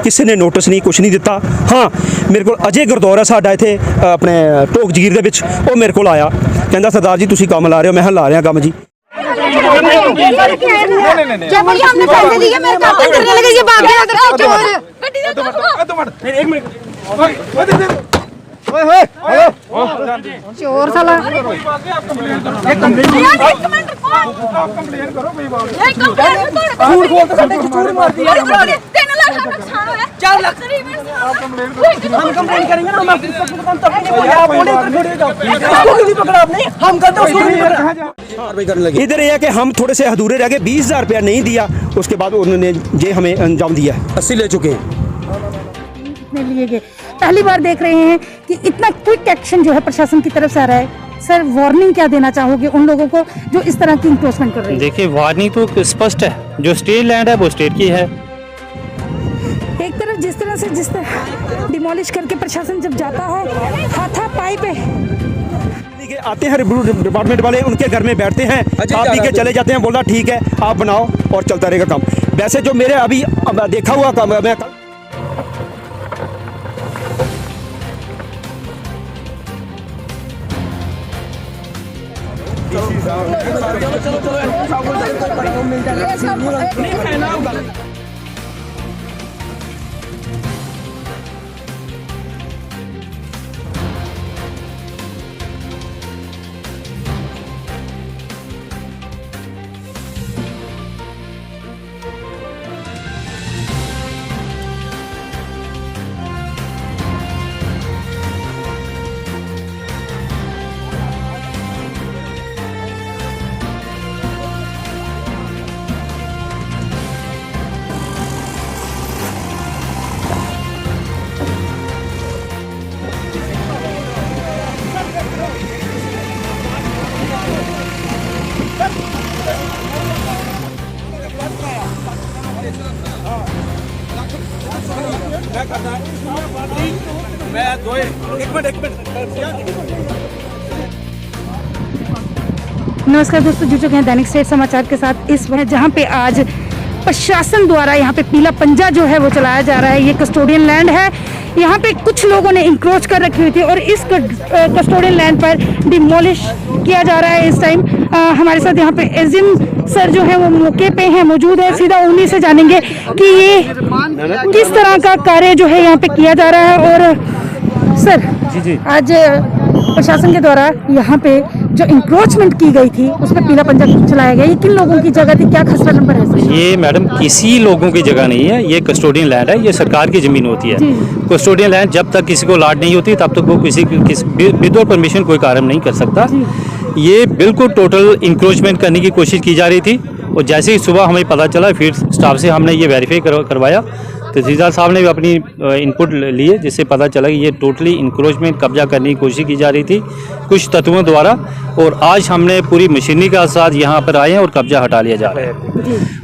किसी ने नोटिस नहीं, कुछ नहीं दिता। हाँ, मेरे को अजय गुरदौरा साहब आए थे अपने ढोक जगीर दे विच, वो मेरे को आया, कहंदा सरदार जी तुसीं काम ला रहे हो? मैं ला रहा काम जी। हमने पैसे दिए, मेरे खाते करने लगे, ये भाग गया इधर से चोर साला। इधर यह कि हम थोड़े से अधूरे रह गए, 20,000 रुपया नहीं दिया, उसके बाद उन्होंने ये हमें अंजाम दिया। 80 ले चुके हैं। लिए गए, पहली बार देख रहे हैं कि इतना क्विक एक्शन जो है प्रशासन की तरफ से आ रहा है। सर, वार्निंग क्या देना चाहोगे उन लोगों को जो इस तरह की इंक्रोचमेंट कर रहे हैं? देखिए, वार्निंग तो स्पष्ट है, जो स्टेट लैंड है वो स्टेट की है। एक तरफ जिस तरह डिमोलिश करके प्रशासन जब जाता है हाथापाई पे आते हैं डिपार्टमेंट वाले, उनके घर में बैठते हैं, आप पी के चले जाते हैं, बोला ठीक है आप बनाओ और चलता रहेगा काम। वैसे जो मेरे अभी देखा हुआ काम मैं नमस्कार दोस्तों, जुड़ चुके हैं दैनिक स्टेट समाचार के साथ। इस वक्त जहां पे आज प्रशासन द्वारा यहाँ पे पीला पंजा जो है वो चलाया जा रहा है। ये कस्टोडियन लैंड है, यहाँ पे कुछ लोगों ने इंक्रोच कर रखी हुई थी और इस कस्टोडियन लैंड पर डिमोलिश किया जा रहा है इस टाइम। हमारे साथ यहाँ पे एजिम सर जो है वो मौके पे हैं, मौजूद है। सीधा उन्हीं से जानेंगे कि ये किस तरह का कार्य जो है यहाँ पे किया जा रहा है। और सर जी आज प्रशासन के द्वारा यहाँ पे जो इंक्रोचमेंट की गई थी उस पर पीला पंजा चलाया गया, ये किन लोगों की जगह थी, क्या खसरा नंबर है? ये मैडम किसी लोगों की जगह नहीं है, ये कस्टोडियन लैंड है, ये सरकार की ज़मीन होती है। कस्टोडियन लैंड जब तक किसी को लाट नहीं होती तब तक वो किसी विदाउट परमिशन कोई कार्य नहीं कर सकता। ये बिल्कुल टोटल इंक्रोचमेंट करने की कोशिश की जा रही थी और जैसे ही सुबह हमें पता चला, फिर स्टाफ से हमने ये वेरीफाई करवाया, तहसीलदार साहब ने भी अपनी इनपुट लिए, जिससे पता चला कि ये टोटली इंक्रोचमेंट कब्जा करने की कोशिश की जा रही थी कुछ तत्वों द्वारा। और आज हमने पूरी मशीनरी के साथ यहाँ पर आए हैं और कब्जा हटा लिया जा रहा है।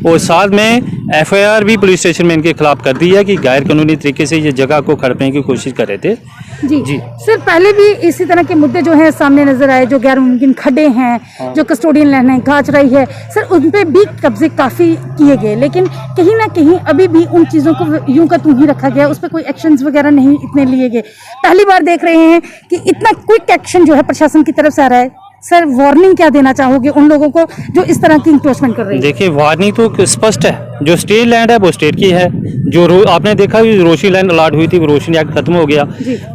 और साथ में FIR भी पुलिस स्टेशन में इनके खिलाफ कर दी है कि गैर कानूनी तरीके से ये जगह को खड़पने की कोशिश कर रहे थे। जी सर, पहले भी इसी तरह के मुद्दे जो हैं सामने नजर आए, जो गैर मुमकिन खड्डे हैं, जो कस्टोडियन लैंड है, गाज रही है सर, उन पे भी कब्जे काफ़ी किए गए, लेकिन कहीं ना कहीं अभी भी उन चीज़ों को यूं का तू ही रखा गया, उस पर कोई एक्शंस वगैरह नहीं इतने लिए गए। पहली बार देख रहे हैं कि इतना क्विक एक्शन जो है प्रशासन की तरफ से आ रहा है। सर, वार्निंग क्या देना चाहोगे उन लोगों को जो इस तरह की इंक्रोचमेंट कर रहे हैं? देखिए, वार्निंग तो स्पष्ट है, जो स्टेट लैंड है वो स्टेट की है। जो आपने देखा रोशनी लैंड अलाट हुई थी, वो रोशनी एक्ट खत्म हो गया,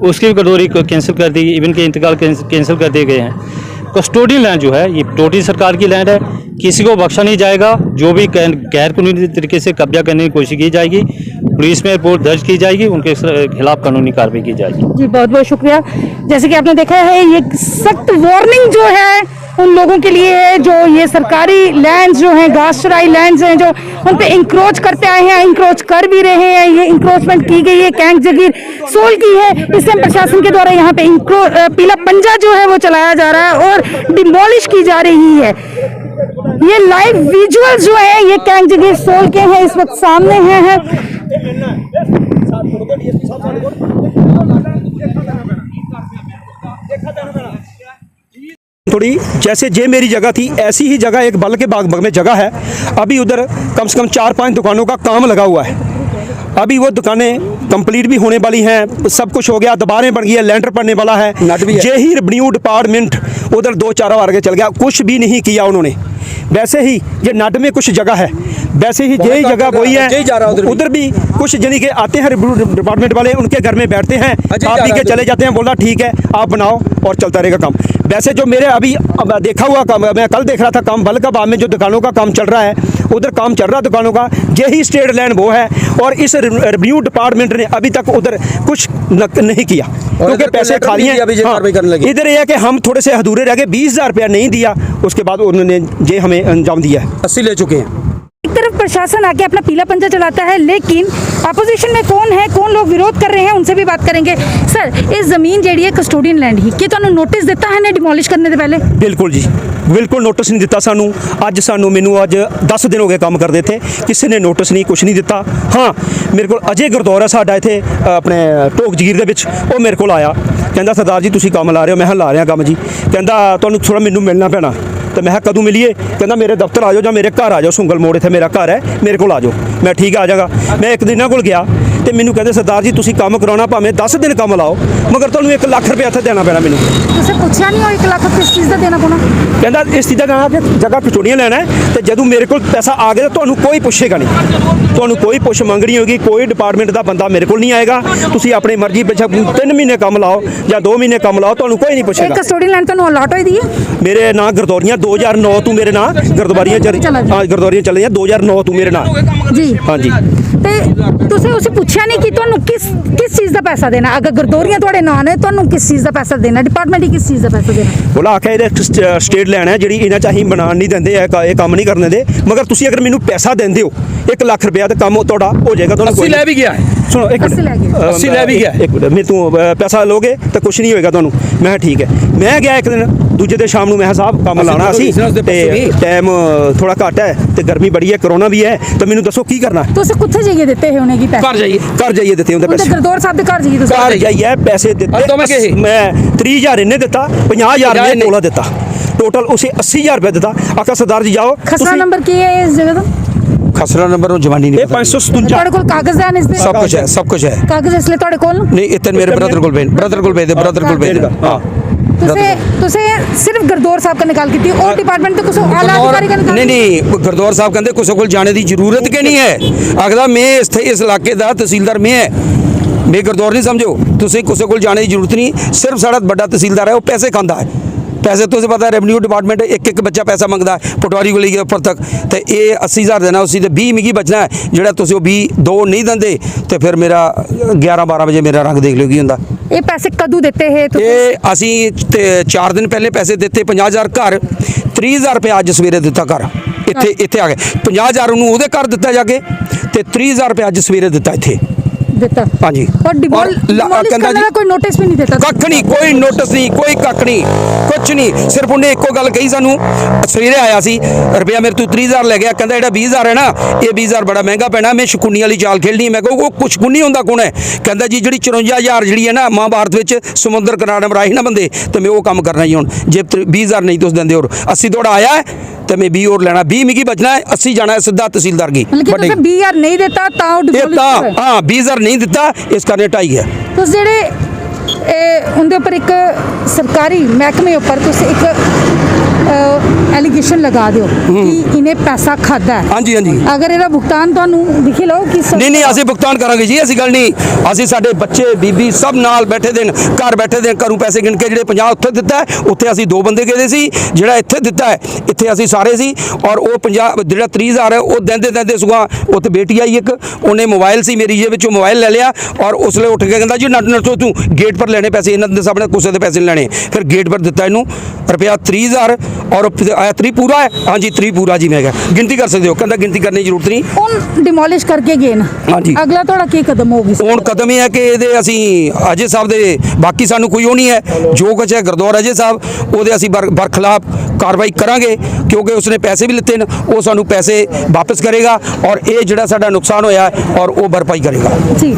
उसकी भी गडोरी कैंसिल कर दी, इवन के इंतकाल कैंसिल कर दिए गए हैं। कस्टोडियन लैंड जो है ये टोटली सरकार की लैंड है, किसी को बख्शा नहीं जाएगा। जो भी गैर कानूनी तरीके से कब्जा करने की कोशिश की जाएगी, पुलिस में रिपोर्ट दर्ज की जाएगी, उनके खिलाफ कानूनी कार्रवाई की जाएगी। जी बहुत बहुत शुक्रिया। जैसे कि आपने देखा है, ये सख्त वार्निंग जो है उन लोगों के लिए है जो ये सरकारी लैंड्स जो हैं, घास चराई लैंड्स हैं, जो उन पे इंक्रोच करते आए हैं, इंक्रोच कर भी रहे हैं। ये इंक्रोचमेंट की गई है, कैंक जगीर सोल की है। इससे प्रशासन के द्वारा यहाँ पे पीला पंजा जो है वो चलाया जा रहा है और डिमोलिश की जा रही है। ये लाइव विजुअल्स जो है ये कैंक जगीर सोल के हैं, इस वक्त सामने हैं। थोड़ी जैसे जे मेरी जगह थी ऐसी ही जगह एक बल के बाग में जगह है, अभी उधर कम से कम 4-5 दुकानों का काम लगा हुआ है अभी वो दुकानें कंप्लीट भी होने वाली हैं, सब कुछ हो गया, दीवारें बन गई है, लैंटर पड़ने वाला है। नट भी है। ये ही रेवेन्यू डिपार्टमेंट उधर 2-4 बार आगे चल गया, कुछ भी नहीं किया उन्होंने। वैसे ही ये नट में कुछ जगह है, वैसे ही यही जगह वही यही जा रहा है है, उधर भी कुछ यानी कि आते हैं रेवेन्यू डिपार्टमेंट वाले, उनके घर में बैठते हैं, खा पी के चले जाते हैं, बोला ठीक है आप बनाओ और चलता रहेगा काम। वैसे जो मेरे अभी अब देखा हुआ काम, मैं कल देख रहा था काम बलकाबाद में जो दुकानों का काम चल रहा है, उधर काम चल रहा है दुकानों का, यही स्टेट लैंड वो है। और इस रेवेन्यू डिपार्टमेंट ने अभी तक उधर कुछ नहीं किया, क्योंकि पैसे खाली हैं। इधर यह है कि हम थोड़े से अधूरे रह गए, 20,000 रुपया नहीं दिया, उसके बाद उन्होंने ये हमें अंजाम दिया है। 80 ले चुके हैं। एक तरफ प्रशासन आके अपना पीला पंजा चलाता है, लेकिन अपोजिशन में कौन है, कौन लोग विरोध कर रहे हैं, उनसे भी बात करेंगे। सर, इस जमीन जी है कस्टोडियन लैंड ही कि ਤੁਹਾਨੂੰ नोटिस दिता है ने डिमोलिश करने से पहले? बिल्कुल जी, बिल्कुल नोटिस नहीं दिता सानू। अज सानू मैनू अज 10 दिन हो गए काम करते थे, किसी ने नोटिस नहीं, कुछ नहीं दिता। हाँ, मेरे को अजय गुरद्वारा साडा इत्थे अपने ढोक जगीर दे विच ਉਹ ਮੇਰੇ ਕੋਲ ਆਇਆ, ਕਹਿੰਦਾ ਸਰਦਾਰ ਜੀ ਤੁਸੀਂ ਕੰਮ ਲਾ ਰਹੇ ਹੋ? ਮੈਂ ਕਿਹਾ ਲਾ ਰਿਹਾ ਕੰਮ ਜੀ। ਕਹਿੰਦਾ ਤੁਹਾਨੂੰ ਥੋੜਾ ਮੈਨੂੰ ਮਿਲਣਾ ਪੈਣਾ। तो मैं कदों मिलीए? कहना मेरे दफ्तर आ जाओ या मेरे घर आ जाओ, सुंगल मोड़ इत्थे मेरा घर है, मेरे को आ जाओ। मैं ठीक है आ जाएगा। मैं एक दिन इन्हां कोल गया तो मैनू कहते सरदार जी तुसीं काम कराउणा भावें 10 दिन काम लाओ, मगर तुहानूं 1 लाख रुपया इत्थे देना पैना मैनू। तुसें पुछया नहीं हो 1 लाख किस चीज़ का देना पौना? कहता इस चीज़ का देना कि जगह कस्टोडियन लैना है, तो जदों मेरे को पैसा आ गया तो तुहानूं कोई पुछेगा नहीं, तुहानूं कोई पुछ मंगनी होगी, कोई डिपार्टमेंट का बंदा मेरे को नहीं आएगा। तुसीं अपनी मर्जी पिछे 3 महीने काम लाओ या 2 महीने काम लाओ, तुहानूं कोई नहीं पुछेगा। कस्टोडियन लैंड तुहानूं अलॉट होई दी है? मेरे नाम गुरद्वारियां 2009 तो मेरे नाम गुरद्वारियां गुरद्वारियां चल रही 2009 तो मेरे नाम जी। हाँ जी। ते तुसें उसे पुछया नहीं कि तुहानूं किस चीज़ का पैसा देना? अगर गुरद्वारियां तुहाडे नाम ने, तुहानूं किस चीज़ का पैसा देना? डिपार्टमेंट ही किस चीज़ का पैसा देना? बोला आख्या ये स्टेट लैंड है जी, इन्हें चाही बनान नहीं देंगे, ये काम नहीं करने दे, मगर तुसीं अगर मैनू पैसा देंदे हो 1 लाख रुपया तो काम तुहाडा हो जाएगा। तुहानूं 80 ले भी गया है। सुनो एक 80 ले गया। 80 ले भी गया। एक मिनट, मैं तू पैसा लोगे तो कुछ नहीं होएगा तुहानूं। मैं किहा ठीक है। मैं गया एक दिन, दूजे दिन शाम को मैं साहब काम लाना असी ते टाइम थोड़ा घट है तो गर्मी बड़ी है, कोरोना भी है, तो मैनू दसो की करना है? तुसें कुत्थे जाइए दित्ते हे उनें की पैसे? घर जाइए दिते उन्हें पैसे, गुरद्वारा साहब दे घर जाइए तुसें? घर जाइए पैसे दिते। मैं 30,000 इन्हें दिता, 50,000 मैं तोला दिता, टोटल उसे 80,000 रुपया दिता। आखा सरदार जी जाओ। खसरा नंबर की है इस जगह का? खसरा नंबर जवानी नहीं 557 ਤੁਹਾਡੇ ਕੋਲ ਕਾਗਜ਼ ਹਨ ਇਸ ਦੇ? सब कुछ है, सब कुछ है। ਕਾਗਜ਼ ਇਸ ਲਈ ਤੁਹਾਡੇ ਕੋਲ? नहीं इतने मेरे ब्रदर को भेज दे। हाँ ਤੁਸੀਂ ਸਿਰਫ ਗੁਰਦੌਰ ਸਾਹਿਬ का निकाल की और डिपार्टमेंट तो कुछ आला अधिकारी का निकाल? नहीं गुरद्वारा साहब कहते कुछ को जाने की जरूरत के नहीं है। आखदा मैं इस इलाके का तहसीलदार मैं है, मैं गुरद्वारा नहीं समझो, तुसीं कुछ को जाने की जरूरत नहीं। सिर्फ साड़ा बड़ा तहसीलदार है, वो पैसे खाता है। पैसे तुझे पता है रेवेन्यू डिपार्टमेंट एक बच्चा पैसा मंगता है पटवारी को लेके उपर तक, तो ये 80,000 देना, उसी 20 मिगी बचना है। जोड़ा तुम 2 नहीं देंगे तो फिर मेरा 11-12 बजे मेरा रंग देख लो की होंदा। ये पैसे कदू देते हैं? ये असी 4 दिन पहले पैसे देते 50,000 घर, 30,000 रुपया अज सवेरे दिता घर इत्थे आ गए। 50,000 उन्होंने उहदे घर दिता जाके, तो 30,000 रुपया अज सवेरे दिता इत्थे। देता हाँ जी। और डिमोलिश करने का कोई नोटिस भी नहीं देता? कख नहीं, कोई नोटिस नहीं, कोई कख नहीं, कुछ नहीं। सिर्फ उन्हें एको गल कही सानू, सवेरे आया सी रुपया मेरे तू 30,000 ले गया, कहता जेड़ा 20,000 है ना, ये 20,000 बड़ा महंगा पैना, मैं शकुनी वाली चाल खेलनी। मैं कहूँ वो कुछ शकुनी होंदा कौन है? कहता जी जी 54,000 जी है ना महाभारत में समुद्र किनारे मराही ना बंदे, तो मैं वो काम करना ही हूँ। जे 20,000 नहीं तुस देंगे और 80 थोड़ा आया है तो मैं 20 और लेना, 20 मिगी बचना है, 80 जाना है सीधा तहसीलदार की। लेकिन 20,000 नहीं देता हाँ 20,000 नहीं दिता, इस करने 2.5 है। तो जेडे उनके उपर एक सरकारी महकमे उपर एक एलीगेशन लगा दो कि इन्हें पैसा खादा है। हाँ जी हाँ जी। अगर इहदा भुगतान तुहानू दिखे लो कि नहीं असं भुगतान करांगे जी, ऐसी गल नहीं। असं साडे बच्चे बीबी सब नाल बैठे देन, घर बैठे देन, घरों पैसे गिन के, जो 50 उत्थे दिता है उत्थे असीं 2 बंदे गए सी, जो इत्थे दिता है इत्थे असीं सारे सी, और वो 50 जो 30,000 है वो देंदे सुगा उत्थे बेटी आई एक, उन्हें मोबाइल सी मेरी जे विचों मोबाइल ले लिया, और उसले उठ के कहता जी नट नट तू गेट पर लेने पैसे, इन्होंने सामने कुछ के पैसे नहीं लेने। फिर गेट पर दिता इनू रुपया 30,000 और आया 3 पूरा है। हाँ जी 3 पूरा जी। मैं कहा गिनती कर सकते हो, कहता गिनती करने की जरूरत नहीं। उन डिमोलिश करके गए ना। हाँ जी। अगला थोड़ा की कदम होगी? ਹੁਣ ਕਦਮ ਇਹ ਹੈ ਕਿ ਇਹਦੇ ਅਸੀਂ ਅਜੇ ਸਾਹਿਬ ਦੇ, ਬਾਕੀ ਸਾਨੂੰ ਕੋਈ ਉਹ ਨਹੀਂ ਹੈ, ਜੋ ਕੁਛ ਹੈ ਗੁਰਦੁਆਰਾ ਅਜੇ ਸਾਹਿਬ ਉਹਦੇ ਅਸੀਂ ਬਰਖਲਾਫ कार्रवाई करांगे क्योंकि उसने पैसे भी लिते हैं, वो सानू पैसे वापस करेगा और ये जिहड़ा साडा नुकसान होया है और वो भरपाई करेगा। जी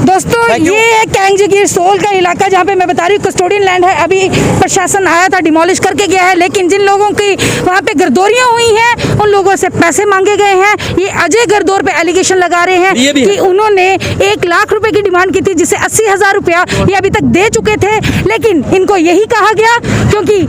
दोस्तों, Thank you. ये है कैंग जगीर सोल का इलाका जहाँ पे मैं बता रही हूँ कस्टोडियन लैंड है। अभी प्रशासन आया था, डिमोलिश करके गया है, लेकिन जिन लोगों की वहाँ पे गर्दोरियाँ हुई हैं उन लोगों से पैसे मांगे गए हैं। ये अजय गर्दौर पे एलिगेशन लगा रहे हैं ये भी कि है। उन्होंने 1 लाख रुपए की डिमांड की थी, जिसे 80,000 रुपया ये अभी तक दे चुके थे, लेकिन इनको यही कहा गया, क्योंकि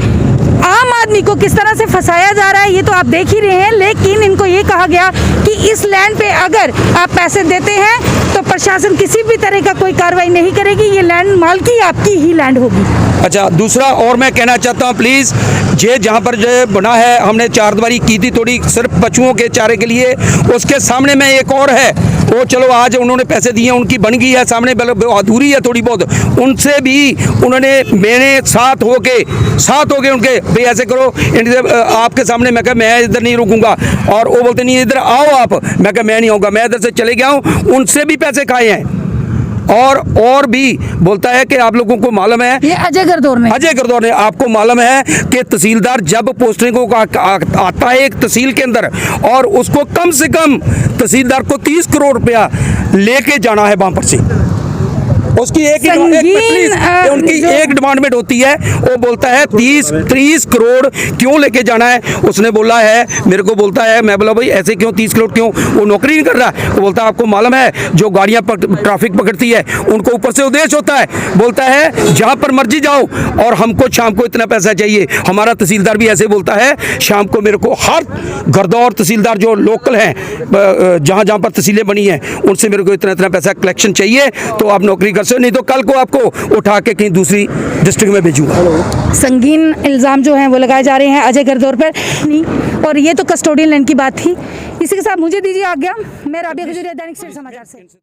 आम आदमी को किस तरह से फंसाया जा रहा है ये तो आप देख ही रहे हैं, लेकिन इनको ये कहा गया कि इस लैंड पे अगर आप पैसे देते हैं तो प्रशासन किसी भी तरह का कोई कार्रवाई नहीं करेगी, ये लैंड मालकी आपकी ही लैंड होगी। अच्छा, दूसरा और मैं कहना चाहता हूँ प्लीज़, ये जहाँ पर जो बना है हमने चारदीवारी की थी थोड़ी सिर्फ पशुओं के चारे के लिए, उसके सामने में एक और है, वो चलो आज उन्होंने पैसे दिए, उनकी बन गई है, सामने अधूरी है थोड़ी बहुत, उनसे भी उन्होंने मेरे साथ होके उनके भाई ऐसे करो इनसे आपके सामने, मैं कहा मैं इधर नहीं रुकूंगा, और वो बोलते नहीं इधर आओ आप, मैं कहा मैं नहीं आऊँगा, मैं इधर से चले गया हूँ, उनसे भी पैसे खाए हैं। और भी बोलता है कि आप लोगों को मालूम है, ये अजय गर्दौर ने आपको मालूम है कि तहसीलदार जब पोस्टिंग को आता है एक तहसील के अंदर, और उसको कम से कम तहसीलदार को 30 करोड़ रुपया लेके जाना है वहां पर से, उसकी उनकी एक डिमांडमेंट होती है, वो बोलता है 30 करोड़ क्यों लेके जाना है। उसने बोला है, मेरे को बोलता है, मैं बोला भाई ऐसे क्यों 30 करोड़ क्यों, वो नौकरी नहीं कर रहा है। वो बोलता है आपको मालूम है जो गाड़ियां ट्रैफिक पकड़ती है उनको ऊपर से उद्देश्य होता है, बोलता है जहां पर मर्जी जाओ और हमको शाम को इतना पैसा चाहिए। हमारा तहसीलदार भी ऐसे बोलता है, शाम को मेरे को हर गर्दौर तहसीलदार जो लोकल हैं जहां जहां पर तहसीलें बनी हैं उनसे मेरे को इतना पैसा कलेक्शन चाहिए, तो आप नौकरी नहीं तो कल को आपको उठा के कहीं दूसरी डिस्ट्रिक्ट में भेजूंगा। संगीन इल्जाम जो हैं वो लगाए जा रहे हैं अजय गर्दौर पर। और ये तो कस्टोडियन लैंड की बात थी। इसी के साथ मुझे दीजिए आज्ञा। मैं राबिया खजूरिया, दैनिक सवेरा समाचार से।